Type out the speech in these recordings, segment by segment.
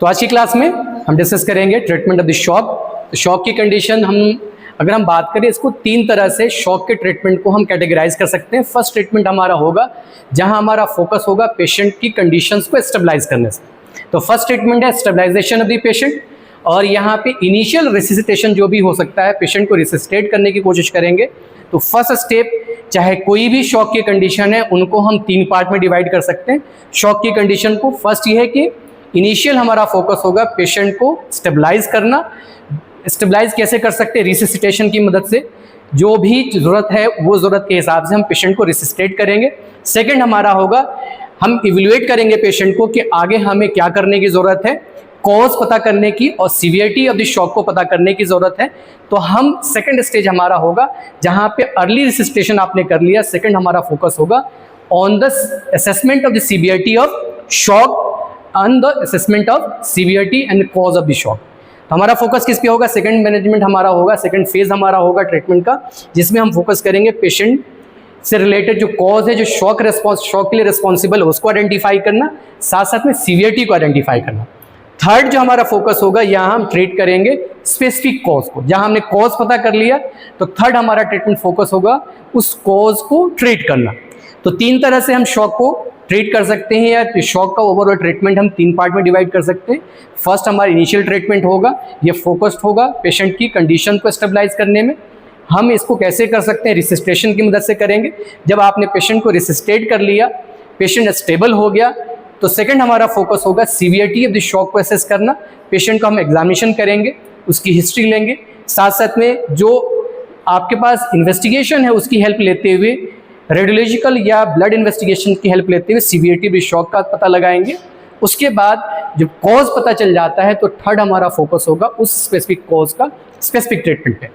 तो आज की क्लास में हम डिस्कस करेंगे ट्रीटमेंट ऑफ द शॉक। तो शॉक की कंडीशन अगर हम बात करें, इसको तीन तरह से शॉक के ट्रीटमेंट को हम कैटेगराइज कर सकते हैं। फर्स्ट ट्रीटमेंट हमारा होगा जहां हमारा फोकस होगा पेशेंट की कंडीशंस को स्टेबलाइज करने से। तो फर्स्ट ट्रीटमेंट है स्टेबलाइजेशन ऑफ द पेशेंट, और यहाँ पे इनिशियल रिसिसिटेशन जो भी हो सकता है, पेशेंट को रिसिसिटेट करने की कोशिश करेंगे। तो फर्स्ट स्टेप, चाहे कोई भी शॉक की कंडीशन है, उनको हम तीन पार्ट में डिवाइड कर सकते हैं। शॉक की कंडीशन को फर्स्ट ये है कि इनिशियल हमारा फोकस होगा पेशेंट को स्टेबलाइज करना। स्टेबलाइज कैसे कर सकते हैं? रिसिसिटेशन की मदद से। जो भी ज़रूरत है वो ज़रूरत के हिसाब से हम पेशेंट को रिसिसिटेट करेंगे। सेकंड हमारा होगा, हम इवेल्युएट करेंगे पेशेंट को कि आगे हमें क्या करने की ज़रूरत है, कॉज पता करने की और सीवियरिटी ऑफ द शॉक को पता करने की ज़रूरत है। तो हम सेकंड स्टेज हमारा होगा जहाँ पे अर्ली रिसिसिटेशन आपने कर लिया, सेकंड हमारा फोकस होगा on the assessment of the severity of shock, on the assessment of severity and cause of the shock. तो हमारा फोकस किस पे होगा? सेकंड मैनेजमेंट हमारा होगा, सेकंड फेज हमारा होगा ट्रीटमेंट का, जिसमें हम फोकस करेंगे पेशेंट से रिलेटेड जो कॉज है, जो शॉक के लिए रिस्पॉन्सिबल है, उसको आइडेंटिफाई करना, साथ साथ में सीवियरिटी को आइडेंटिफाई करना। थर्ड जो हमारा फोकस होगा, यहाँ हम ट्रीट करेंगे स्पेसिफिक कॉज को। जहाँ हमने कॉज पता कर लिया, तो थर्ड हमारा ट्रीटमेंट फोकस होगा उस कॉज को ट्रीट करना। तो तीन तरह से हम शॉक को ट्रीट कर सकते हैं, या शॉक का ओवरऑल ट्रीटमेंट हम तीन पार्ट में डिवाइड कर सकते हैं। फर्स्ट हमारा इनिशियल ट्रीटमेंट होगा, ये फोकस्ड होगा पेशेंट की कंडीशन को स्टेबलाइज करने में। हम इसको कैसे कर सकते हैं? रिसिसिटेशन की मदद से करेंगे। जब आपने पेशेंट को रिसिसिटेट कर लिया, पेशेंट स्टेबल हो गया, तो सेकंड हमारा फोकस होगा सीवियरिटी ऑफ द शॉक को असेस करना। पेशेंट का हम एग्जामिनेशन करेंगे, उसकी हिस्ट्री लेंगे, साथ साथ में जो आपके पास इन्वेस्टिगेशन है उसकी हेल्प लेते हुए, रेडियोलॉजिकल या ब्लड इन्वेस्टिगेशन की हेल्प लेते हुए सीवियरिटी ऑफ द शॉक का पता लगाएंगे। उसके बाद जब कॉज पता चल जाता है, तो थर्ड हमारा फोकस होगा उस स्पेसिफिक कॉज का स्पेसिफिक ट्रीटमेंट पे।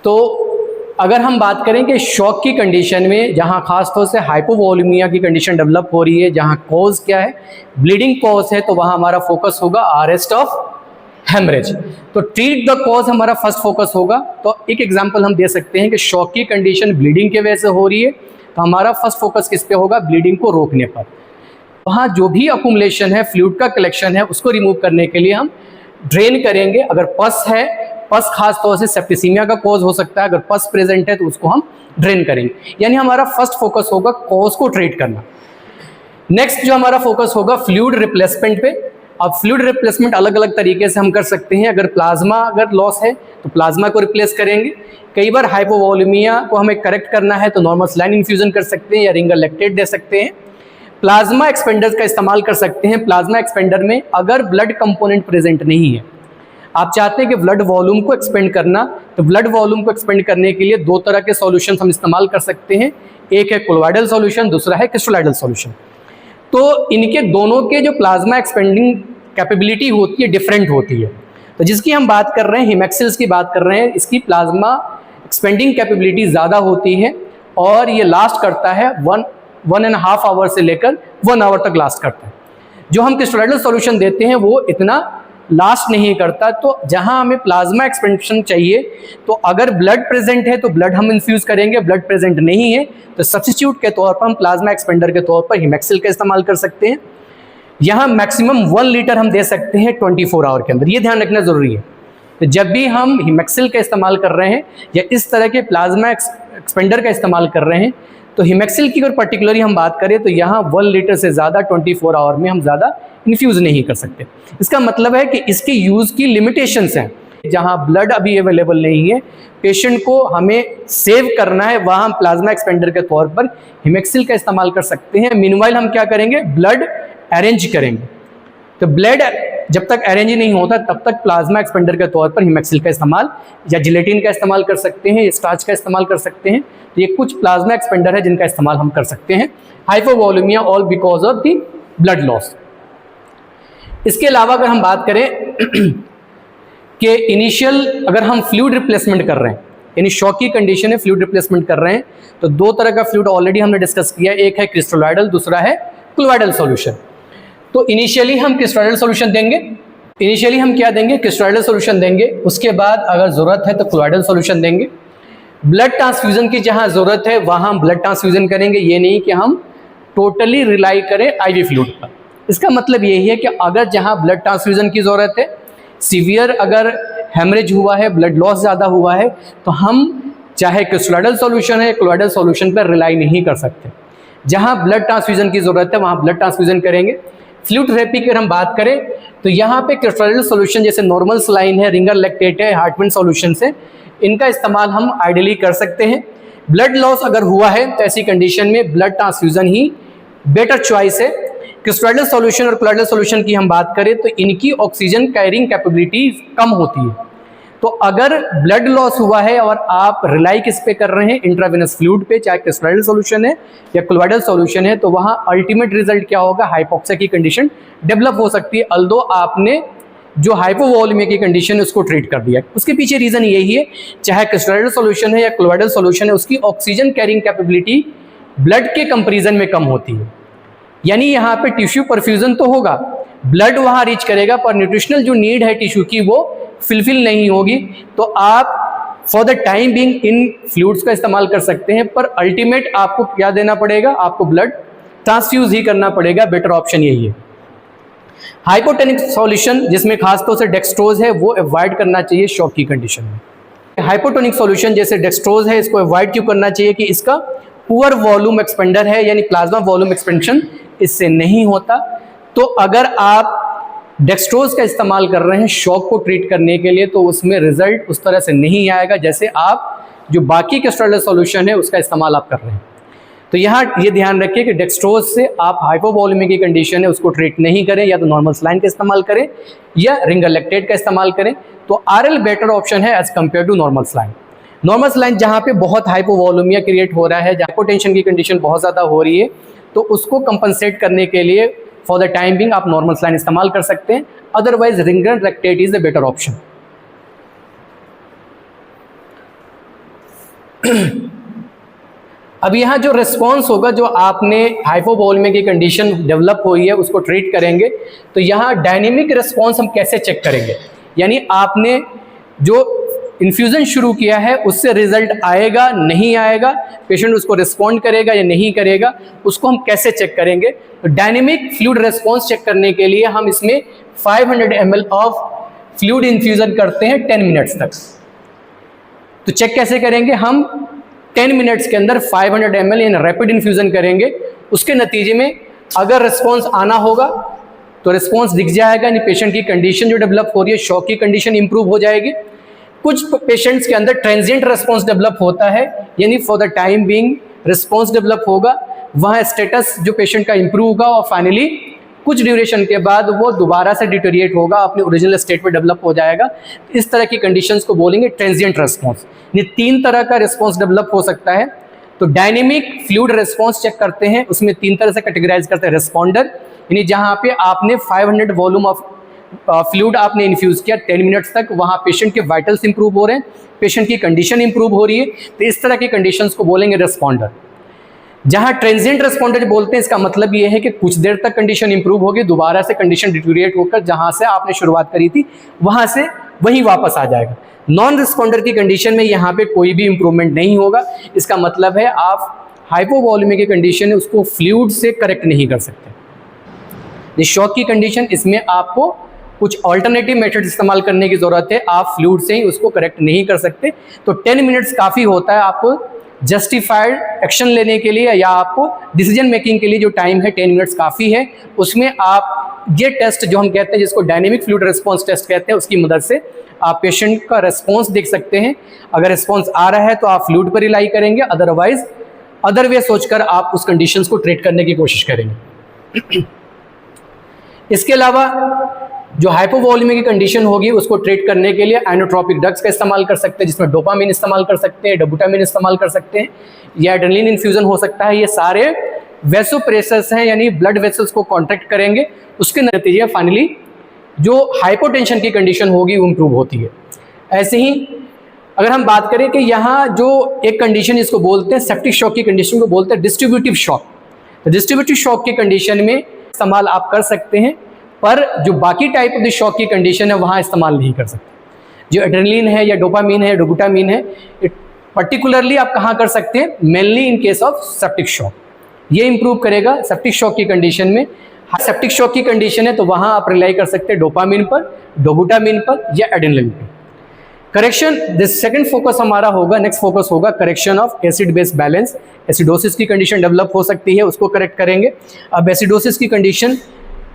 तो अगर हम बात करें कि शॉक की कंडीशन में जहां खासतौर से हाइपोवोलेमिया की कंडीशन डेवलप हो रही है, जहां कॉज क्या है, ब्लीडिंग कॉज है, तो वहां हमारा फोकस होगा अरेस्ट ऑफ हेमरेज। तो ट्रीट द कॉज हमारा फर्स्ट फोकस होगा। तो एक एग्जांपल हम दे सकते हैं कि शॉक की कंडीशन ब्लीडिंग के वजह से हो रही है, तो हमारा फर्स्ट फोकस किस पे होगा? ब्लीडिंग को रोकने पर। वहाँ जो भी अकुमुलेशन है, फ्लूइड का कलेक्शन है, उसको रिमूव करने के लिए हम ड्रेन करेंगे। अगर पस है, पस खास तौर से सेप्टिसीमिया का कॉज हो सकता है, अगर पस प्रेजेंट है तो उसको हम ड्रेन करेंगे। यानी हमारा फर्स्ट फोकस होगा कॉज को ट्रीट करना। नेक्स्ट जो हमारा फोकस होगा फ्लूइड रिप्लेसमेंट पे। अब फ्लूइड रिप्लेसमेंट अलग अलग तरीके से हम कर सकते हैं। अगर प्लाज्मा अगर लॉस है तो प्लाज्मा को रिप्लेस करेंगे। कई बार हाइपोवोलेमिया को हमें करेक्ट करना है तो नॉर्मल सलाइन इन्फ्यूजन कर सकते हैं या रिंगर लैक्टेट दे सकते हैं। प्लाज्मा एक्सपेंडर का इस्तेमाल कर सकते हैं। प्लाज्मा एक्सपेंडर में अगर ब्लड कंपोनेंट प्रेजेंट नहीं है, आप चाहते हैं कि ब्लड वॉल्यूम को एक्सपेंड करना, तो ब्लड वॉल्यूम को एक्सपेंड करने के लिए दो तरह के सॉल्यूशन हम इस्तेमाल कर सकते हैं। एक है कोलोइडल सॉल्यूशन, दूसरा है क्रिस्टलोइडल सॉल्यूशन। तो इनके दोनों के जो प्लाज्मा एक्सपेंडिंग कैपेबिलिटी होती है डिफरेंट होती है। तो जिसकी हम बात कर रहे हैं, हिमैक्सिल्स की बात कर रहे हैं, इसकी प्लाज्मा एक्सपेंडिंग कैपेबिलिटी ज़्यादा होती है और ये लास्ट करता है 1.5 आवर से लेकर 1 आवर तक लास्ट करता है। जो हम क्रिस्टलोइडल सॉल्यूशन देते हैं वो इतना लास्ट नहीं करता। तो जहां हमें प्लाज्मा एक्सपेंशन चाहिए, तो अगर ब्लड प्रेजेंट है तो ब्लड हम इन्फ्यूज करेंगे, ब्लड प्रेजेंट नहीं है तो सब्स्टिट्यूट के तौर पर हम प्लाज्मा एक्सपेंडर के तौर पर हिमैक्सिल का इस्तेमाल कर सकते हैं। यहाँ मैक्सिमम 1 लीटर हम दे सकते हैं 24 आवर के अंदर, ये ध्यान रखना जरूरी है। तो जब भी हम हिमैक्सिल का इस्तेमाल कर रहे हैं या इस तरह के प्लाज्मा एक्सपेंडर का इस्तेमाल कर रहे हैं, तो हिमैक्सिल की अगर पर्टिकुलरली हम बात करें तो यहाँ 1 लीटर से ज़्यादा 24 आवर में हम ज़्यादा इन्फ्यूज़ नहीं कर सकते। इसका मतलब है कि इसके यूज़ की लिमिटेशंस हैं। जहाँ ब्लड अभी अवेलेबल नहीं है, पेशेंट को हमें सेव करना है, वहाँ हम प्लाज्मा एक्सपेंडर के तौर पर हिमैक्सिल का इस्तेमाल कर सकते हैं। मीनवाइल हम क्या करेंगे? ब्लड अरेंज करेंगे। तो ब्लड जब तक अरेंज नहीं होता तब तक प्लाज्मा एक्सपेंडर के तौर पर हिमैक्सिल का इस्तेमाल या जिलेटिन का इस्तेमाल कर सकते हैं, स्टार्च का इस्तेमाल कर सकते हैं। तो ये कुछ प्लाज्मा एक्सपेंडर है जिनका इस्तेमाल हम कर सकते हैं। Hypovolemia all because of the blood loss. इसके अलावा अगर हम बात करें कि इनिशियल अगर हम फ्लूइड रिप्लेसमेंट कर रहे हैं, यानी शॉक की कंडीशन है, फ्लूइड रिप्लेसमेंट कर रहे हैं, तो दो तरह का फ्लूइड ऑलरेडी हमने डिस्कस किया। एक है क्रिस्टलोइडल, दूसरा है कोलोइडल सॉल्यूशन। तो इनिशियली हम क्रिस्टलोइडल सॉल्यूशन देंगे। क्रिस्टलोइडल सॉल्यूशन देंगे। उसके बाद अगर ज़रूरत है तो कोलोइडल सॉल्यूशन देंगे। ब्लड ट्रांसफ्यूजन की जहां जरूरत है वहां हम ब्लड ट्रांसफ्यूजन करेंगे, ये नहीं कि हम टोटली रिलाई करें आईवी फ्लूइड पर। इसका मतलब यही है कि अगर जहां ब्लड ट्रांसफ्यूजन की जरूरत है, सीवियर अगर हेमरेज हुआ है, ब्लड लॉस ज़्यादा हुआ है, तो हम चाहे क्रिस्टोलाइडल सॉल्यूशन है, क्लोराइडल सॉल्यूशन पर रिलाई नहीं कर सकते। जहां ब्लड ट्रांसफ्यूजन की जरूरत है वहां ब्लड ट्रांसफ्यूजन करेंगे। फ्लूइड थेरेपी की अगर हम बात करें तो यहाँ पे क्रिस्टोलाइडल सॉल्यूशन जैसे नॉर्मल सलाइन है, रिंगर लैक्टेट है, हार्टविन सॉल्यूशन है, इनका इस्तेमाल हम आइडियली कर सकते हैं। ब्लड लॉस अगर हुआ है तो ऐसी कंडीशन में ब्लड ट्रांसफ्यूजन ही बेटर चॉइस है। क्रिस्टोलाइडल सॉल्यूशन और क्लोराइडल सॉल्यूशन की हम बात करें तो इनकी ऑक्सीजन कैरिंग कैपेबिलिटी कम होती है। तो अगर ब्लड लॉस हुआ है और आप रिलाई किस पे कर रहे हैं, इंट्रावेनस फ्लूइड पे, चाहे क्रिस्टोलाइडल सॉल्यूशन है या क्लोराइडल सॉल्यूशन है, तो वहाँ अल्टीमेट रिजल्ट क्या होगा, हाइपोक्सिया की कंडीशन डेवलप हो सकती है। अल्दो आपने जो हाइपोवॉल्यूमिया की कंडीशन है उसको ट्रीट कर दिया। उसके पीछे रीज़न यही है, चाहे क्रिस्टोलाइडल सॉल्यूशन है या क्लोराइडल सॉल्यूशन है, उसकी ऑक्सीजन कैरिंग कैपेबिलिटी ब्लड के कंपेरिजन में कम होती है। यानी यहाँ पे टिश्यू परफ्यूजन तो होगा, ब्लड वहाँ रीच करेगा, पर न्यूट्रिशनल जो नीड है टिश्यू की वो फुलफिल नहीं होगी। तो आप for the time being in fluids का इस्तेमाल कर सकते हैं, पर अल्टीमेट आपको क्या देना पड़ेगा, आपको ब्लड ट्रांसफ्यूज ही करना पड़ेगा। बेटर ऑप्शन यही है। हाइपोटेनिक सॉल्यूशन जिसमें खासतौर से डेक्सट्रोज है वो अवॉइड करना चाहिए शॉक की कंडीशन में। हाइपोटोनिक सॉल्यूशन जैसे डेक्सट्रोज है इसको अवॉइड क्यों करना चाहिए कि इसका पुअर वॉल्यूम एक्सपेंडर है, यानी प्लाज्मा वॉल्यूम एक्सपेंशन इससे नहीं होता। तो अगर आप डेक्सट्रोज का इस्तेमाल कर रहे हैं शॉक को ट्रीट करने के लिए तो उसमें रिजल्ट उस तरह से नहीं आएगा जैसे आप जो बाकी क्रिस्टोलाइडल सॉल्यूशन है उसका इस्तेमाल आप कर रहे हैं। तो यहाँ ये ध्यान रखिए कि डेक्सट्रोज से आप हाइपोवॉल्यूमिक की कंडीशन है उसको ट्रीट नहीं करें, या तो नॉर्मल सलाइन का इस्तेमाल करें या रिंगर लैक्टेट का इस्तेमाल करें। तो आरएल बेटर ऑप्शन है as compare to normal saline. Normal saline जहाँ पे बहुत हाइपोवॉल्यूमिया क्रिएट हो रहा है, हाइपोटेंशन की कंडीशन बहुत ज़्यादा हो रही है, तो उसको कंपनसेट करने के लिए फॉर द टाइम बिंग आप नॉर्मल सलाइन इस्तेमाल कर सकते हैं। Otherwise Ringer lactate is the better option. अब यहाँ जो रिस्पॉन्स होगा, जो आपने हाइपोवॉल्यूमिया की कंडीशन डेवलप हुई है उसको ट्रीट करेंगे, तो यहाँ डायनेमिक रिस्पॉन्स हम कैसे चेक करेंगे, यानी आपने जो इन्फ्यूज़न शुरू किया है उससे रिजल्ट आएगा नहीं आएगा, पेशेंट उसको रिस्पॉन्ड करेगा या नहीं करेगा, उसको हम कैसे चेक करेंगे। तो डायनेमिक फ्लूइड रिस्पॉन्स चेक करने के लिए हम इसमें 500 ml ऑफ फ्लूइड इन्फ्यूज़न करते हैं 10 मिनट्स तक। तो चेक कैसे करेंगे, हम 10 मिनट्स के अंदर 500 ml इन रैपिड इन्फ्यूज़न करेंगे। उसके नतीजे में अगर रिस्पॉन्स आना होगा तो रिस्पॉन्स दिख जाएगा, यानी पेशेंट की कंडीशन जो डेवलप हो रही है, शॉक की कंडीशन इंप्रूव हो जाएगी। कुछ पेशेंट्स के अंदर ट्रांजिएंट रिस्पॉन्स डेवलप होता है, यानी for the time being response develop होगा, वहाँ स्टेटस जो पेशेंट का इंप्रूव होगा और फाइनली कुछ ड्यूरेशन के बाद वो दोबारा से डिटोरिएट होगा, अपने ओरिजिनल स्टेट में डेवलप हो जाएगा। इस तरह की कंडीशंस को बोलेंगे ट्रांजिएंट रिस्पॉन्स। ये 3 तरह का रिस्पॉन्स डेवलप हो सकता है। तो डायनेमिक फ्लूइड रिस्पॉन्स चेक करते हैं, उसमें 3 तरह से कैटेगराइज करते हैं। रिस्पॉन्डर यानी जहाँ पे आपने 500 वॉल्यूम ऑफ फ्लूइड आपने इन्फ्यूज किया 10 मिनट्स तक, वहाँ पेशेंट के वाइटल्स इंप्रूव हो रहे हैं, पेशेंट की कंडीशन इंप्रूव हो रही है, तो इस तरह की कंडीशंस को बोलेंगे रिस्पॉन्डर। जहाँ ट्रांजिएंट रिस्पॉन्डर बोलते हैं, इसका मतलब ये है कि कुछ देर तक कंडीशन इंप्रूव होगी, दोबारा से कंडीशन डिटोरिएट होकर जहाँ से आपने शुरुआत करी थी वहाँ से वहीं वापस आ जाएगा। नॉन रिस्पॉन्डर की कंडीशन में यहाँ पे कोई भी इंप्रूवमेंट नहीं होगा। इसका मतलब है आप हाइपोवॉल्यूमिक की कंडीशन है उसको फ्लूइड से करेक्ट नहीं कर सकते। ये शॉक की कंडीशन, इसमें आपको कुछ ऑल्टरनेटिव मेथड इस्तेमाल करने की ज़रूरत है, आप फ्लूइड से ही उसको करेक्ट नहीं कर सकते। तो 10 मिनट्स काफ़ी होता है आपको जस्टिफाइड एक्शन लेने के लिए, या आपको डिसीजन मेकिंग के लिए जो टाइम है 10 मिनट्स काफ़ी है। उसमें आप ये टेस्ट जो हम कहते हैं, जिसको डायनेमिक फ्लूइड रिस्पॉन्स टेस्ट कहते हैं, उसकी मदद से आप पेशेंट का रिस्पॉन्स देख सकते हैं। अगर रिस्पॉन्स आ रहा है तो आप फ्लूइड पर रिलाई करेंगे, अदरवाइज अदर वे सोचकर आप उस कंडीशंस को ट्रीट करने की कोशिश करेंगे। इसके अलावा जो हाइपोवॉल्यूमिक की कंडीशन होगी उसको ट्रीट करने के लिए आइनोट्रोपिक ड्रग्स का इस्तेमाल कर सकते हैं, जिसमें डोपामिन इस्तेमाल कर सकते हैं, डोबुटामिन इस्तेमाल कर सकते हैं, या एड्रेनलिन इन्फ्यूजन हो सकता है। ये सारे वेसोप्रेसर्स हैं, यानी ब्लड वेसल्स को कॉन्ट्रैक्ट करेंगे, उसके नतीजे फाइनली जो हाइपोटेंशन की कंडीशन होगी वो इम्प्रूव होती है। ऐसे ही अगर हम बात करें कि यहाँ जो एक कंडीशन इसको बोलते हैं सेप्टिक शॉक की कंडीशन को बोलते हैं डिस्ट्रीब्यूटिव शॉक। तो डिस्ट्रीब्यूटिव शॉक की कंडीशन में इस्तेमाल आप कर सकते हैं, पर जो बाकी टाइप ऑफ द शॉक की कंडीशन है वहाँ इस्तेमाल नहीं कर सकते। जो एड्रेनलिन है या डोपामिन है, डोबुटामिन है, पर्टिकुलरली आप कहाँ कर सकते हैं, mainly in case of septic shock, ये इंप्रूव करेगा सेप्टिक शॉक की कंडीशन में। सेप्टिक शॉक की कंडीशन है तो वहां आप रिलाई कर सकते हैं डोपामिन पर, डोबुटामिन पर या एड्रेनलिन पर। करेक्शन, दिस सेकंड फोकस हमारा होगा, नेक्स्ट फोकस होगा correction of acid base balance. Acidosis की कंडीशन डेवलप हो सकती है, उसको करेक्ट करेंगे। अब एसिडोसिस की कंडीशन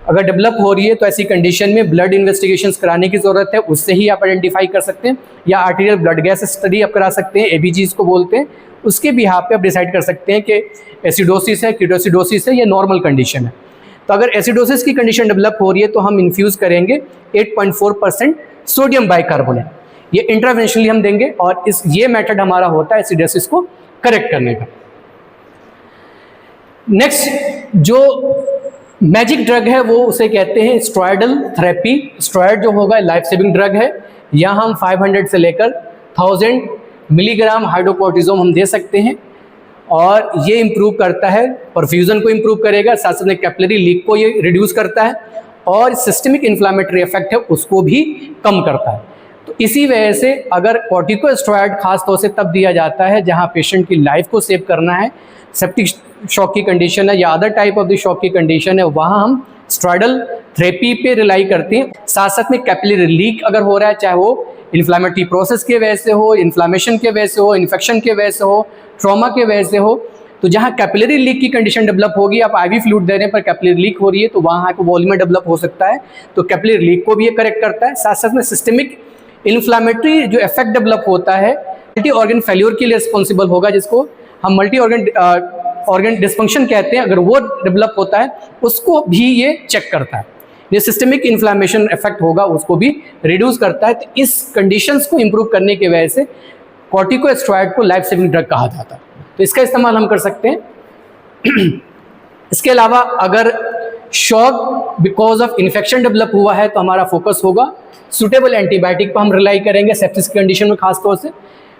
अगर डेवलप हो रही है तो ऐसी कंडीशन में ब्लड इन्वेस्टिगेशंस कराने की जरूरत है, उससे ही आप आइडेंटिफाई कर सकते हैं, या आर्टीरियल ब्लड गैस स्टडी आप करा सकते हैं, एबीजी इसको बोलते हैं, उसके बिहाफ पे आप डिसाइड कर सकते हैं कि एसिडोसिस है, कीटोसिडोसिस है या नॉर्मल कंडीशन है। तो अगर एसिडोसिस की कंडीशन डेवलप हो रही है तो हम इन्फ्यूज करेंगे 8.4% सोडियम बाइकार्बोनेट, ये इंट्रावेंशनली हम देंगे, और ये मेथड हमारा होता है एसिडोसिस को करेक्ट करने का। नेक्स्ट जो मैजिक ड्रग है वो उसे कहते हैं स्टेरॉयडल थेरेपी। स्टेरॉयड जो होगा लाइफ सेविंग ड्रग है, यहाँ हम 500 से लेकर 1000 मिलीग्राम हाइड्रोकोर्टिजोन हम दे सकते हैं, और ये इम्प्रूव करता है, परफ्यूजन को इम्प्रूव करेगा, साथ साथ कैपिलरी लीक को ये रिड्यूस करता है, और सिस्टमिक इन्फ्लामेटरी इफेक्ट है उसको भी कम करता है। तो इसी वजह से अगर कॉर्टिकोस्टेरॉइड खास तौर से तब दिया जाता है जहाँ पेशेंट की लाइफ को सेव करना है, सेप्टिक शॉक की कंडीशन है या other type of the shock की कंडीशन है, वहाँ हम स्टेरॉयडल थेरेपी पे रिलाई करते हैं। साथ साथ में कैपिलरी लीक अगर हो रहा है, चाहे वो इन्फ्लामेटरी प्रोसेस के वजह से हो, इन्फ्लामेशन के वजह से हो, इन्फेक्शन के वजह से हो, ट्रॉमा के वजह से हो, तो जहाँ कैपिलरी लीक की कंडीशन डेवलप होगी, आप आईवी फ्लूइड दे रहे हैं पर कैपिलरी लीक हो रही है तो वहाँ को वॉल्यूम डेवलप हो सकता है, तो कैपिलरी लीक को भी ये करेक्ट करता है। साथ साथ में सिस्टमिक इन्फ्लामेटरी जो इफेक्ट डेवलप होता है मल्टी ऑर्गन फेल्योर के लिए रिस्पॉन्सिबल होगा, जिसको हम मल्टी ऑर्गन डिस्फंक्शन कहते हैं, अगर वो डेवलप होता है उसको भी ये चेक करता है। ये सिस्टमिक इन्फ्लामेशन इफेक्ट होगा उसको भी रिड्यूस करता है। तो इस कंडीशंस को इंप्रूव करने की वजह से कॉर्टिकोस्टेरॉइड को लाइफ सेविंग ड्रग कहा जाता है, तो इसका इस्तेमाल हम कर सकते हैं। इसके अलावा अगर shock because of infection develop हुआ है तो हमारा फोकस होगा सुटेबल एंटीबायोटिक पर हम रिलाई करेंगे। सेप्सिस की कंडीशन में खास तौर से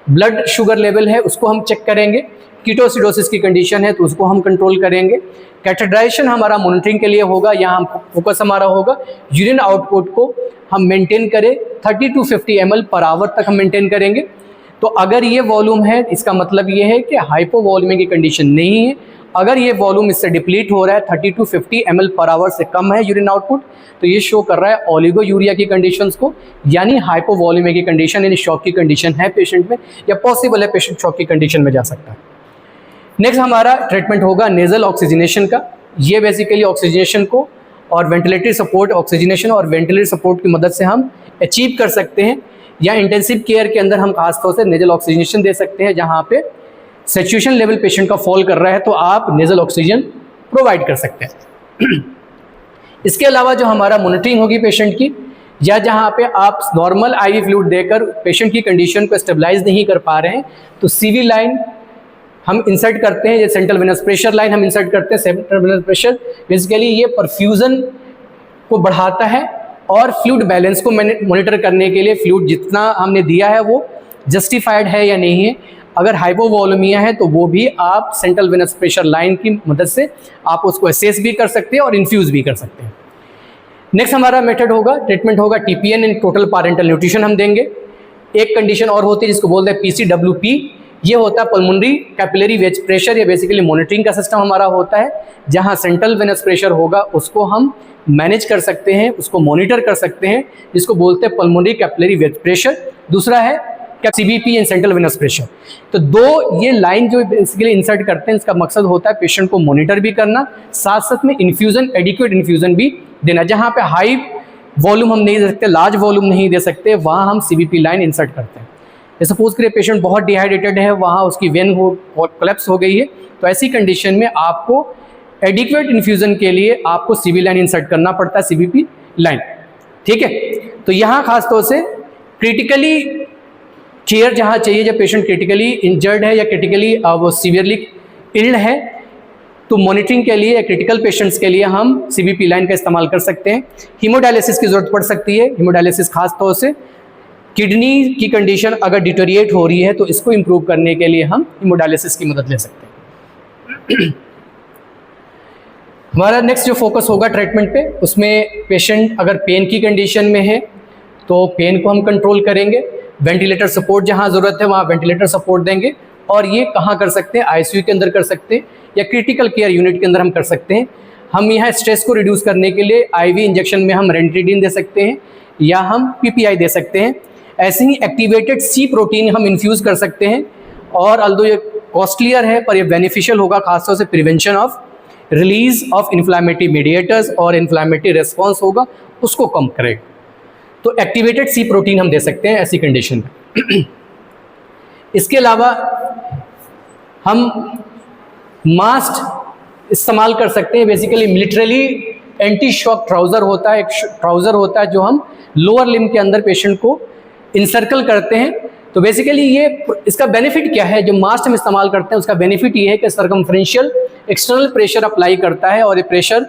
ब्लड शुगर लेवल है उसको हम चेक करेंगे, कीटोसिडोसिस की कंडीशन है तो उसको हम कंट्रोल करेंगे। कैटेड्राइजेशन हमारा मॉनिटरिंग के लिए होगा, यहाँ फोकस हमारा होगा यूरिन आउटपुट को हम मेंटेन करें 30 to 50 ml पर आवर तक हम मेंटेन करेंगे। तो अगर ये वॉल्यूम है इसका मतलब ये है कि हाइपोवॉल्यूमी की कंडीशन नहीं है। अगर ये वॉल्यूम इससे डिप्लीट हो रहा है 30 to 50 ml पर आवर से कम है यूरिन आउटपुट, तो ये शो कर रहा है ओलिगोयूरिया की कंडीशंस को, यानी हाइपोवॉल्यूमी की कंडीशन, यानी शॉक की कंडीशन है पेशेंट में, या पॉसिबल है पेशेंट शॉक की कंडीशन में जा सकता है। नेक्स्ट हमारा ट्रीटमेंट होगा नेजल ऑक्सीजनेशन का। ये बेसिकली ऑक्सीजनेशन को और वेंटिलेटरी सपोर्ट, ऑक्सीजनेशन और वेंटिलेटरी सपोर्ट की मदद से हम अचीव कर सकते हैं, या इंटेंसिव केयर के अंदर हम खासतौर से नेजल ऑक्सीजनेशन दे सकते हैं। जहाँ पे सैचुरेशन लेवल पेशेंट का फॉल कर रहा है तो आप नेजल ऑक्सीजन प्रोवाइड कर सकते हैं। इसके अलावा जो हमारा मॉनिटरिंग होगी पेशेंट की, या जहाँ पे आप नॉर्मल आईवी फ्लूइड देकर पेशेंट की कंडीशन को स्टेबलाइज नहीं कर पा रहे हैं तो सीवी लाइन हम इंसर्ट करते हैं, ये सेंट्रल वेनस प्रेशर लाइन हम इंसर्ट करते हैं। सेंट्रल वेनस प्रेशर बेसिकली ये परफ्यूजन को बढ़ाता है और फ्लूइड बैलेंस को मॉनिटर करने के लिए फ्लूइड जितना हमने दिया है वो जस्टिफाइड है या नहीं है। अगर हाइपोवॉल्यूमिया है तो वो भी आप सेंट्रल वेनस प्रेशर लाइन की मदद से आप उसको असेस भी कर सकते हैं और इन्फ्यूज़ भी कर सकते हैं। नेक्स्ट हमारा मेथड होगा, ट्रीटमेंट होगा TPN in total parental nutrition हम देंगे। एक कंडीशन और होती है जिसको बोलते हैं पीसीडब्ल्यूपी, ये होता है पल्मोनरी कैपिलरी वेज प्रेशर। ये बेसिकली मॉनिटरिंग का सिस्टम हमारा होता है, जहाँ सेंट्रल वेनस प्रेशर होगा उसको हम मैनेज कर सकते हैं, उसको मॉनिटर कर सकते हैं, जिसको बोलते हैं पल्मोनरी कैपिलरी वेज प्रेशर। दूसरा है CBP and central venous pressure. तो दो ये लाइन जो बेसिकली इंसर्ट करते हैं, इसका मकसद होता है पेशेंट को मॉनिटर भी करना, साथ साथ में इन्फ्यूजन, एडिक्वेट इन्फ्यूजन भी देना। जहाँ पे हाई वॉल्यूम हम नहीं दे सकते, लार्ज वॉल्यूम नहीं दे सकते, वहाँ हम सीबीपी लाइन इंसर्ट करते हैं। सपोज करिए पेशेंट बहुत डिहाइड्रेटेड है, वहाँ उसकी वेन कोलैप्स हो गई है, तो ऐसी कंडीशन में आपको एडिक्वेट इन्फ्यूजन के लिए आपको सीबी लाइन इंसर्ट करना पड़ता है, सीबीपी लाइन। ठीक है, तो यहाँ खासतौर से क्रिटिकली केयर जहाँ चाहिए, जब पेशेंट क्रिटिकली इंजर्ड है या क्रिटिकली वो सीवियरली इल्ड है, तो मॉनिटरिंग के लिए या क्रिटिकल पेशेंट्स के लिए हम सीबीपी लाइन का इस्तेमाल कर सकते हैं। हीमोडायलिसिस की ज़रूरत पड़ सकती है। हीमोडायलिसिस खास तौर से किडनी की कंडीशन अगर डिटोरिएट हो रही है तो इसको इम्प्रूव करने के लिए हम हीमोडायलिसिस की मदद ले सकते हैं। हमारा नेक्स्ट जो फोकस होगा ट्रीटमेंट पे, उसमें पेशेंट अगर पेन की कंडीशन में है तो पेन को हम कंट्रोल करेंगे। वेंटिलेटर सपोर्ट जहाँ ज़रूरत है वहाँ वेंटिलेटर सपोर्ट देंगे। और ये कहाँ कर सकते हैं, आईसीयू के अंदर कर सकते हैं या क्रिटिकल केयर यूनिट के अंदर हम कर सकते हैं। हम यहाँ स्ट्रेस को रिड्यूस करने के लिए आईवी इंजेक्शन में हम रेंट्रीडिन दे सकते हैं या हम पीपीआई दे सकते हैं। ऐसे ही एक्टिवेटेड सी प्रोटीन हम इन्फ्यूज़ कर सकते हैं। और अल्दो ये कॉस्टलियर है पर ये बेनिफिशियल होगा, खासतौर से prevention of release of inflammatory mediators और इन्फ्लामेटरी रेस्पॉन्स होगा उसको कम करेगा। तो एक्टिवेटेड सी प्रोटीन हम दे सकते हैं ऐसी कंडीशन में। इसके अलावा हम मास्क इस्तेमाल कर सकते हैं। बेसिकली मिलिट्रली एंटी शॉक ट्राउज़र होता है, एक ट्राउज़र होता है जो हम लोअर लिम्ब के अंदर पेशेंट को इंसर्कल करते हैं। तो बेसिकली ये इसका बेनिफिट क्या है, जो मास्क हम इस्तेमाल करते हैं उसका बेनिफिट ये है कि सर्कमफ्रेंशियल एक्सटर्नल प्रेशर अप्लाई करता है और ये प्रेशर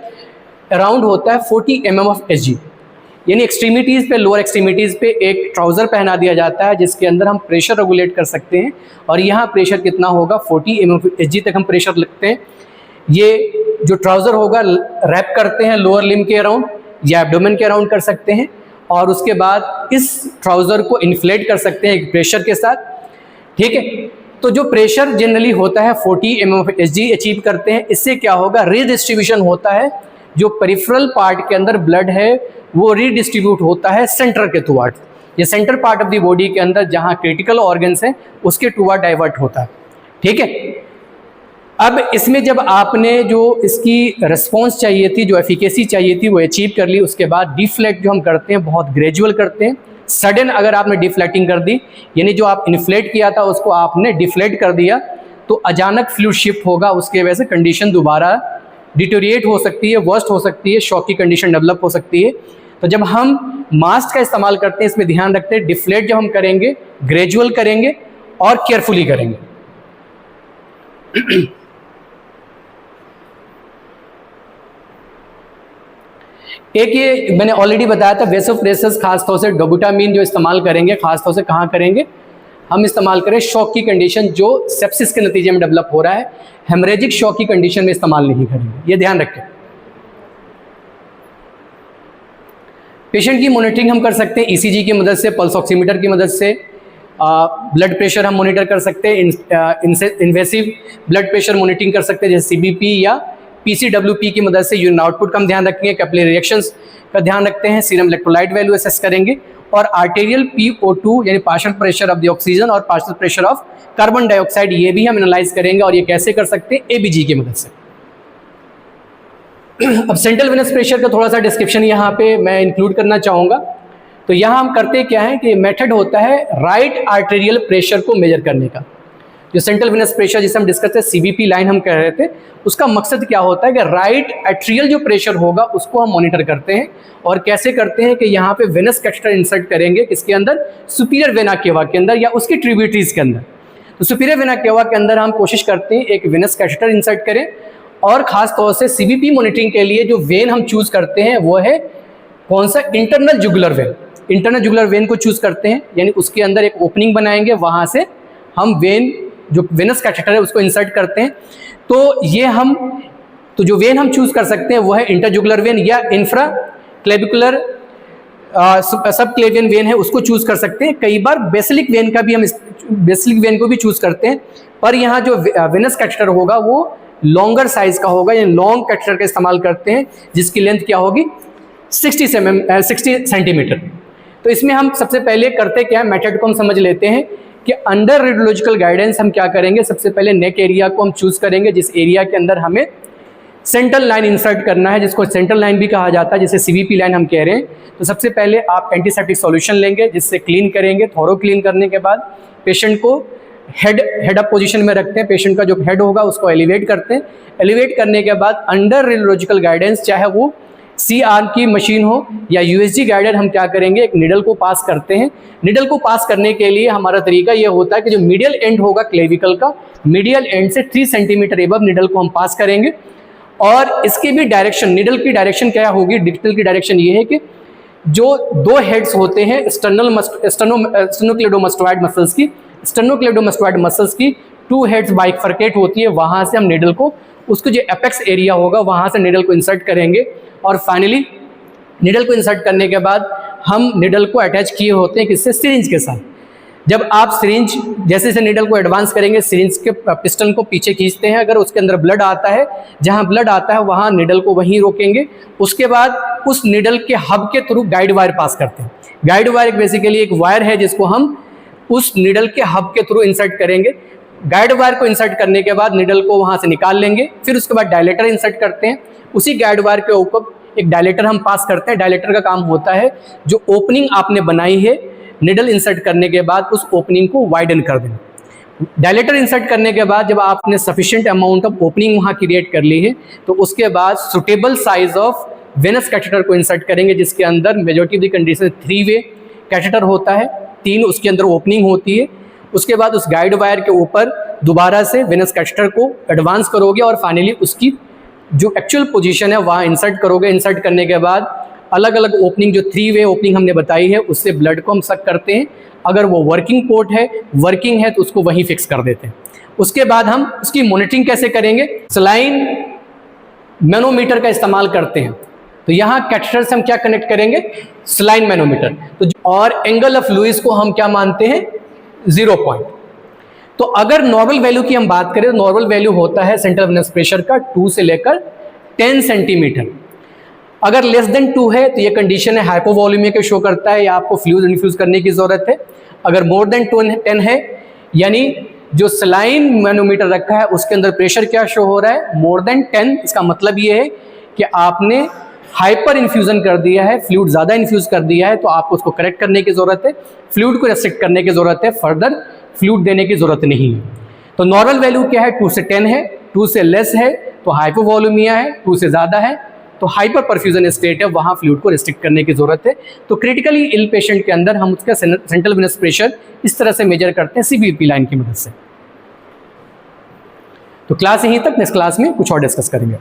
अराउंड होता है 40 mm ऑफ Hg, यानी एक्सट्रीमिटीज़ पे, लोअर एक्सट्रीमिटीज़ पे एक ट्राउज़र पहना दिया जाता है जिसके अंदर हम प्रेशर रेगुलेट कर सकते हैं। और यहाँ प्रेशर कितना होगा, 40 mm ऑफ Hg तक हम प्रेशर लगते हैं। ये जो ट्राउज़र होगा रैप करते हैं लोअर लिम्ब के अराउंड या एब्डोमेन के अराउंड कर सकते हैं और उसके बाद इस ट्राउज़र को इन्फ्लेट कर सकते हैं एक प्रेशर के साथ। ठीक है, तो जो प्रेशर जनरली होता है 40 mm ऑफ Hg अचीव करते हैं। इससे क्या होगा, रीडिस्ट्रीब्यूशन होता है, जो पेरिफेरल पार्ट के अंदर ब्लड है वो रीडिस्ट्रीब्यूट होता है सेंटर के टुवर्ड। ये centre part of the body के अंदर जहाँ क्रिटिकल ऑर्गन्स हैं उसके टुवर्ड डाइवर्ट होता है। ठीक है, अब इसमें जब आपने जो इसकी रिस्पॉन्स चाहिए थी, जो एफिकेसी चाहिए थी वो अचीव कर ली, उसके बाद डिफ्लेक्ट जो हम करते हैं बहुत ग्रेजुअल करते हैं। सडन अगर आपने डिफ्लेक्टिंग कर दी, यानी जो आप इन्फ्लेट किया था उसको आपने डिफ्लेट कर दिया, तो अचानक फ्लूइड शिफ्ट होगा, उसके वजह से कंडीशन दोबारा डिटोरिएट हो सकती है, वर्स्ट हो सकती है, शॉक की कंडीशन डेवलप हो सकती है। तो जब हम मास्क का इस्तेमाल करते हैं इसमें ध्यान रखते हैं डिफ्लेट जब हम करेंगे ग्रेजुअल करेंगे और केयरफुली करेंगे। एक ये मैंने ऑलरेडी बताया था वेसोप्रेसर्स, खासतौर से डोबुटामीन जो इस्तेमाल करेंगे, खासतौर से कहाँ करेंगे, हम इस्तेमाल करें शॉक की कंडीशन जो सेप्सिस के नतीजे में डेवलप हो रहा है, हेमरेजिक शॉक की कंडीशन में इस्तेमाल नहीं करेंगे, ये ध्यान रखें। पेशेंट की मॉनिटरिंग हम कर सकते हैं ईसीजी की मदद से, पल्स ऑक्सीमीटर की मदद से, ब्लड प्रेशर हम मॉनिटर कर सकते हैं, इन्वेसिव ब्लड प्रेशर मॉनिटरिंग कर सकते हैं जैसे सीबीपी या पीसीडब्ल्यूपी की मदद से। यूरिन आउटपुट का हम ध्यान रखेंगे, कैपिलरी रिएक्शंस का ध्यान रखते हैं, सीरम इलेक्ट्रोलाइट वैल्यू असेस करेंगे और आर्टेरियल PO2 यानी partial pressure of the oxygen और partial pressure of carbon dioxide, ये भी हम एनालाइज करेंगे। और ये कैसे कर सकते हैं, एबीजी की मदद से। अब सेंट्रल वेनस प्रेशर का थोड़ा सा डिस्क्रिप्शन यहाँ पे मैं इंक्लूड करना चाहूँगा। तो यहाँ हम करते क्या है कि मेथड होता है राइट आर्टेरियल प्रेशर को मेजर करने का। जो सेंट्रल वेनस प्रेशर जिसे हम डिस्कस थे, सीवीपी लाइन हम कह रहे थे, उसका मकसद क्या होता है कि राइट एट्रियल जो प्रेशर होगा उसको हम मॉनिटर करते हैं। और कैसे करते हैं कि यहाँ पे वेनस कैथेटर इंसर्ट करेंगे, किसके अंदर, सुपीरियर वेना केवा के अंदर या उसकी ट्रिब्यूटरीज के अंदर। तो सुपीरियर वेना केवा के अंदर हम कोशिश करते हैं एक वेनस कैथेटर इंसर्ट करें। और ख़ास तौर से सीवीपी मॉनिटरिंग के लिए जो वेन हम चूज़ करते हैं वो है कौन सा, internal jugular vein. Internal jugular vein को चूज़ करते हैं, यानी उसके अंदर एक ओपनिंग बनाएंगे, वहाँ से हम वेन जो वेनस कैथेटर है उसको इंसर्ट करते हैं। तो ये तो जो वेन हम चूज़ कर सकते हैं वो है इंटरजुगुलर वेन या इंफ्रा क्लेविकुलर सब क्लेवियन वेन है, उसको चूज़ कर सकते हैं। कई बार बेसिलिक वेन का भी हम बेसिलिक वेन को भी चूज़ करते हैं, पर यहाँ जो वेनस कैथेटर होगा वो लॉन्गर साइज का होगा, यानी लॉन्ग कैथेटर का इस्तेमाल करते हैं जिसकी लेंथ क्या होगी, 60 सेंटीमीटर। तो इसमें हम सबसे पहले करते क्या है, मेथड को हम समझ लेते हैं कि अंडर रेडियोलॉजिकल गाइडेंस हम क्या करेंगे। सबसे पहले नेक एरिया को हम चूज़ करेंगे, जिस एरिया के अंदर हमें सेंट्रल लाइन इंसर्ट करना है, जिसको सेंट्रल लाइन भी कहा जाता है, जैसे सीवीपी लाइन हम कह रहे हैं। तो सबसे पहले आप एंटीसेप्टिक सॉल्यूशन लेंगे, जिससे क्लीन करेंगे। थोरो क्लीन करने के बाद पेशेंट को हेड अप पोजीशन में रखते हैं, पेशेंट का जो हेड होगा उसको एलिवेट करते हैं। एलिवेट करने के बाद अंडर रेडियोलॉजिकल गाइडेंस, चाहे वो सी आर्म की मशीन हो या यूएसजी गाइडेड, हम क्या करेंगे, एक निडल को पास करते हैं। निडल को पास करने के लिए हमारा तरीका ये होता है कि जो मीडियल एंड होगा क्लेविकल का, मीडियल एंड से 3 सेंटीमीटर एबव निडल को हम पास करेंगे। और इसकी भी डायरेक्शन, निडल की डायरेक्शन क्या होगी, डिजिटल की डायरेक्शन ये है कि जो 2 हेड्स होते हैं स्टेर्नोक्लेडोमास्टोइड मसल्स की, स्टेर्नोक्लेडोमास्टोइड मसल्स की 2 हेड्स बाइफरकेट होती है, वहाँ से हम निडल को, उसको जो एपेक्स एरिया होगा वहाँ से निडल को इंसर्ट करेंगे। और फाइनली निडल को इंसर्ट करने के बाद हम निडल को अटैच किए होते हैं किससे, सिरिंज के साथ। जब आप सिरिंज जैसे जैसे नीडल को एडवांस करेंगे, सिरिंज के पिस्टन को पीछे खींचते हैं, अगर उसके अंदर ब्लड आता है, जहां ब्लड आता है वहां नीडल को वहीं रोकेंगे। उसके बाद उस नीडल के हब के थ्रू गाइड वायर पास करते हैं। गाइड वायर बेसिकली एक वायर है जिसको हम उस नीडल के हब के थ्रू इंसर्ट करेंगे। गाइड वायर को इंसर्ट करने के बाद नीडल को वहां से निकाल लेंगे, फिर उसके बाद डायलेटर इंसर्ट करते हैं। उसी गाइड वायर के ऊपर एक डायलेटर हम पास करते हैं। डायलेटर का काम होता है जो ओपनिंग आपने बनाई है निडल इंसर्ट करने के बाद उस ओपनिंग को वाइडन कर देना। डायलेटर इंसर्ट करने के बाद जब आपने सफिशिएंट अमाउंट ऑफ ओपनिंग वहाँ क्रिएट कर ली है तो उसके बाद suitable size of Venus catheter को इंसर्ट करेंगे, जिसके अंदर majority of the condition 3 way catheter होता है, 3 उसके अंदर ओपनिंग होती है। उसके बाद उस गाइड वायर के ऊपर दोबारा से वेनस कैथेटर को एडवांस करोगे और फाइनली उसकी जो एक्चुअल पोजीशन है वहाँ इंसर्ट करोगे। इंसर्ट करने के बाद अलग अलग ओपनिंग, जो 3 वे ओपनिंग हमने बताई है, उससे ब्लड को हम सक करते हैं। अगर वो वर्किंग पोर्ट है, वर्किंग है, तो उसको वहीं फिक्स कर देते हैं। उसके बाद हम उसकी मॉनिटरिंग कैसे करेंगे? सलाइन मैनोमीटर का इस्तेमाल करते हैं। तो यहाँ कैथेटर से हम क्या कनेक्ट करेंगे? Saline manometer. तो और एंगल ऑफ लुईस को हम क्या मानते हैं? 0 पॉइंट। तो अगर नॉर्मल वैल्यू की हम बात करें तो नॉर्मल वैल्यू होता है सेंट्रल वेनस प्रेशर का 2 से लेकर 10 सेंटीमीटर। अगर लेस देन 2 है तो ये कंडीशन है हाइपोवॉल्यूमिया के शो करता है या आपको फ्लूइड इन्फ्यूज करने की जरूरत है। अगर मोर देन 10 है यानी जो सलाइन मैनोमीटर रखा है उसके अंदर प्रेशर क्या शो हो रहा है? More than 10। इसका मतलब ये है कि आपने हाइपर इन्फ्यूजन कर दिया है, फ्लूइड ज़्यादा इन्फ्यूज कर दिया है, तो आपको उसको करेक्ट करने की ज़रूरत है, फ्लूइड को रेस्ट्रिक्ट करने की ज़रूरत है, फर्दर फ्लूइड देने की ज़रूरत नहीं है। तो नॉर्मल वैल्यू क्या है? 2 से 10 है, 2 से लेस है तो हाइपोवॉल्यूमिया है, 2 से ज़्यादा है तो हाइपर परफ्यूजन स्टेट है, वहाँ फ्लूइड को रेस्ट्रिक्ट करने की ज़रूरत है। तो क्रिटिकली इल पेशेंट के अंदर हम उसका सेंट्रल वेनस प्रेशर इस तरह से मेजर करते हैं CVP लाइन की मदद से। तो क्लास यहीं तक, नेक्स्ट क्लास में कुछ और डिस्कस करेंगे।